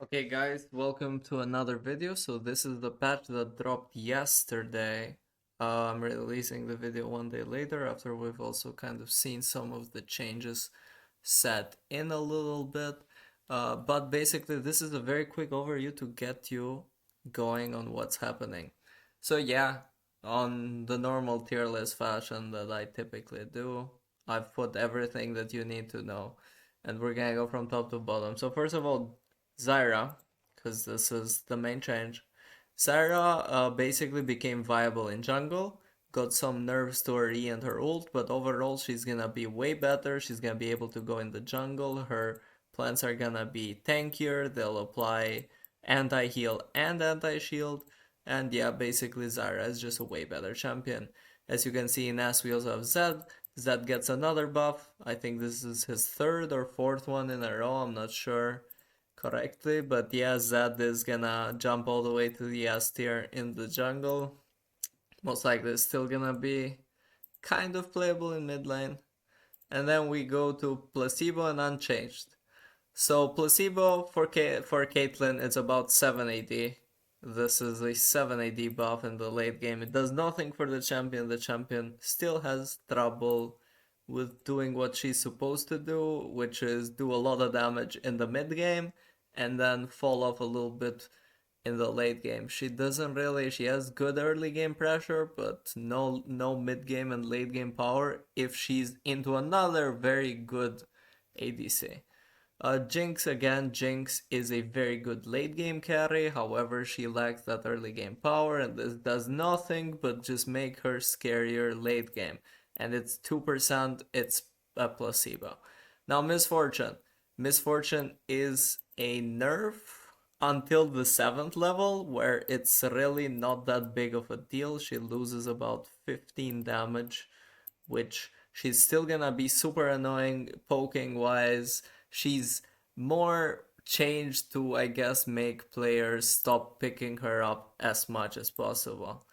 Okay guys, welcome to another video. So this is the patch that dropped yesterday. I'm releasing the video one day later after we've also kind of seen some of the changes set in a little bit. But basically this is a very quick overview to get you going on what's happening. So yeah, on the normal tier list fashion that I typically do, I've put everything that you need to know. And we're gonna go from top to bottom. So first of all, Zyra, because this is the main change. Zyra basically became viable in jungle, got some nerfs to her E and her ult, but overall she's gonna be way better. She's gonna be able to go in the jungle. Her plants are gonna be tankier. They'll apply anti-heal and anti-shield. And yeah, basically Zyra is just a way better champion. As you can see in S, we also have Zed. Zed gets another buff. I think this is his third or fourth one in a row. I'm not sure correctly, but yeah, Zed is gonna jump all the way to the S tier in the jungle. Most likely it's still gonna be kind of playable in mid lane. And then we go to Placebo and Unchanged. So Placebo for Caitlyn it's about 7 AD. This is a 7 AD buff in the late game. It does nothing for the champion. The champion still has trouble with doing what she's supposed to do, which is do a lot of damage in the mid game and then fall off a little bit in the late game. She doesn't really, she has good early game pressure, but no mid game and late game power if she's into another very good ADC. Jinx again, Jinx is a very good late game carry, however she lacks that early game power and this does nothing but just make her scarier late game. And it's 2%, it's a placebo. Now Misfortune. Misfortune is a nerf until the 7th level where it's really not that big of a deal. She loses about 15 damage, which she's still gonna be super annoying poking wise. She's more changed to, I guess, make players stop picking her up as much as possible.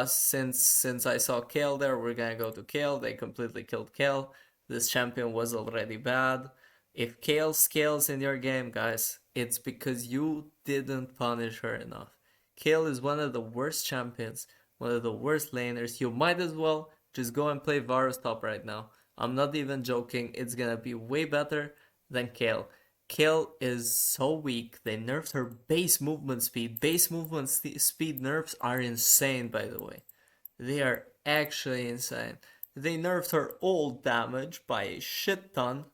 Since I saw Kale there, we're gonna go to Kale. They completely killed Kale. This champion was already bad. If Kale scales in your game, guys, it's because you didn't punish her enough. Kale is one of the worst champions, one of the worst laners. You might as well just go and play Varus top right now. I'm not even joking. It's gonna be way better than Kale. Kale is so weak. They nerfed her base movement speed. Base movement speed nerfs are insane, by the way. They are actually insane. They nerfed her ult damage by a shit ton,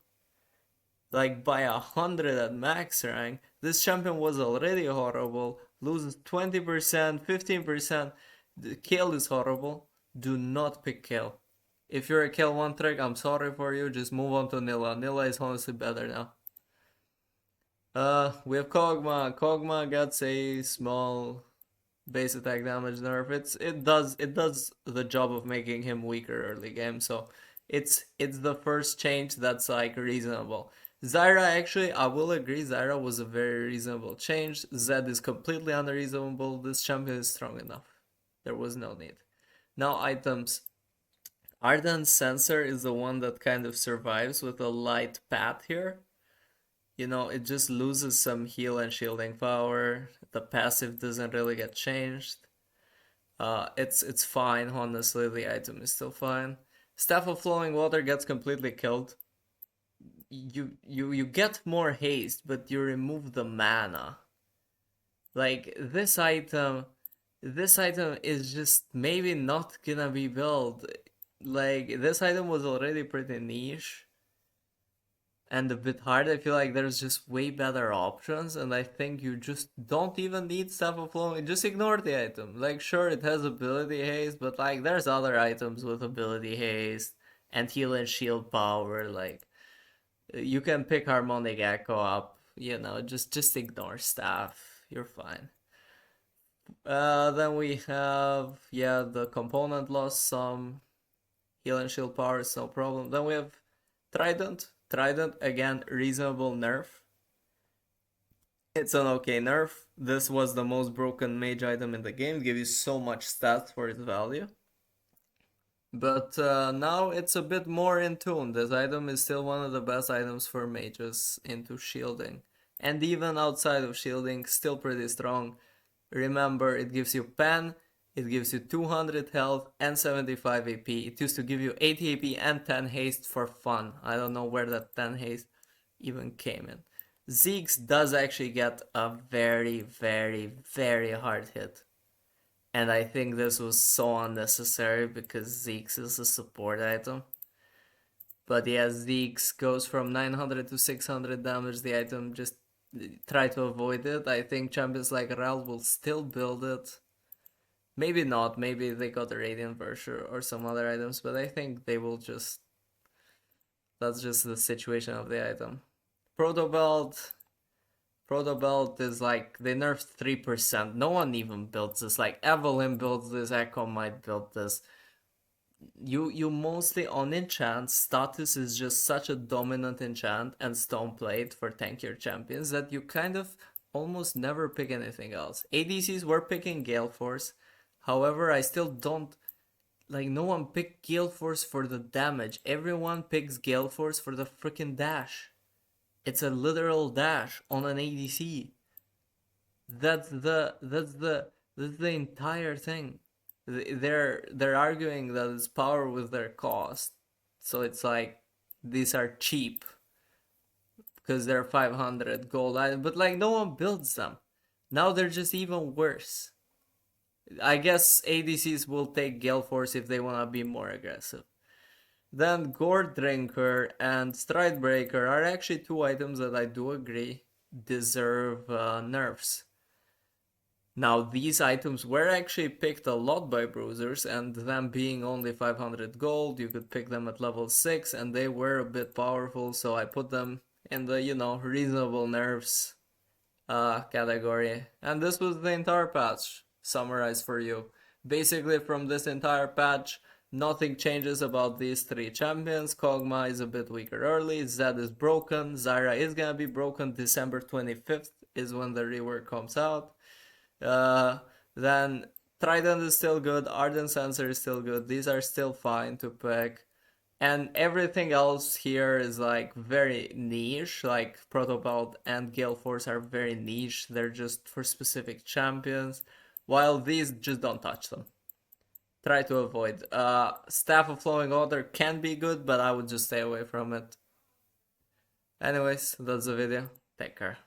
like by 100 at max rank. This champion was already horrible. Loses 20%, 15%. The Kale is horrible. Do not pick Kale. If you're a Kale one trick, I'm sorry for you. Just move on to Nilla. Nilla is honestly better now. We have Kog'Maw. Kog'Maw gets a small base attack damage nerf. It does the job of making him weaker early game. So it's the first change that's like reasonable. Zyra, actually, I will agree. Zyra was a very reasonable change. Zed is completely unreasonable. This champion is strong enough. There was no need. Now items. Ardent Sensor is the one that kind of survives with a light path here. You know, it just loses some heal and shielding power. The passive doesn't really get changed. It's fine, honestly. The item is still fine. Staff of Flowing Water gets completely killed. You get more haste, but you remove the mana. Like this item is just maybe not gonna be built. Like this item was already pretty niche and a bit hard. I feel like there's just way better options, and I think you just don't even need Staff of Flowing. Just ignore the item. Like, sure, it has ability haste, but like, there's other items with ability haste and heal and shield power. Like, you can pick Harmonic Echo up. You know, just ignore Staff. You're fine. Then we have the component lost some heal and shield power is no problem. Then we have Trident. Trident, again, reasonable nerf. It's an okay nerf. This was the most broken mage item in the game. Give you so much stats for its value. But now it's a bit more in tune. This item is still one of the best items for mages into shielding. And even outside of shielding, still pretty strong. Remember, it gives you pen, it gives you 200 health and 75 AP. It used to give you 80 AP and 10 haste for fun. I don't know where that 10 haste even came in. Zeke's does actually get a very, very, very hard hit. And I think this was so unnecessary because Zeke's is a support item. But yeah, Zeke's goes from 900 to 600 damage. The item, just try to avoid it. I think champions like Rel will still build it. Maybe not. Maybe they got a Radiant version or some other items. But I think they will just... That's just the situation of the item. Proto Belt. Proto Belt is like... They nerfed 3%. No one even builds this. Like Evelyn builds this. Echo might build this. You mostly on enchant. Status is just such a dominant enchant and Stoneplate for tankier champions that you kind of almost never pick anything else. ADCs were picking Gale Force, however I still don't like, no one picked Gale Force for the damage. Everyone picks Gale Force for the freaking dash. It's a literal dash on an ADC. That's the entire thing. They're arguing that it's power with their cost. So it's like these are cheap because they're 500 gold items, but like no one builds them. Now they're just even worse. I guess ADCs will take Gale Force if they want to be more aggressive. Then Gourd Drinker and Stridebreaker are actually two items that I do agree deserve nerfs. Now, these items were actually picked a lot by bruisers, and them being only 500 gold, you could pick them at level 6, and they were a bit powerful, so I put them in the, reasonable nerfs category. And this was the entire patch, summarized for you. Basically, from this entire patch, nothing changes about these three champions. Kog'Maw is a bit weaker early, Zed is broken, Zyra is gonna be broken, December 25th is when the rework comes out. Then Trident is still good, Ardent Sensor is still good, these are still fine to pick. And everything else here is like very niche, like Protobelt and Gale Force are very niche, they're just for specific champions, while these just don't touch them. Try to avoid. Staff of Flowing Water can be good, but I would just stay away from it. Anyways, that's the video. Take care.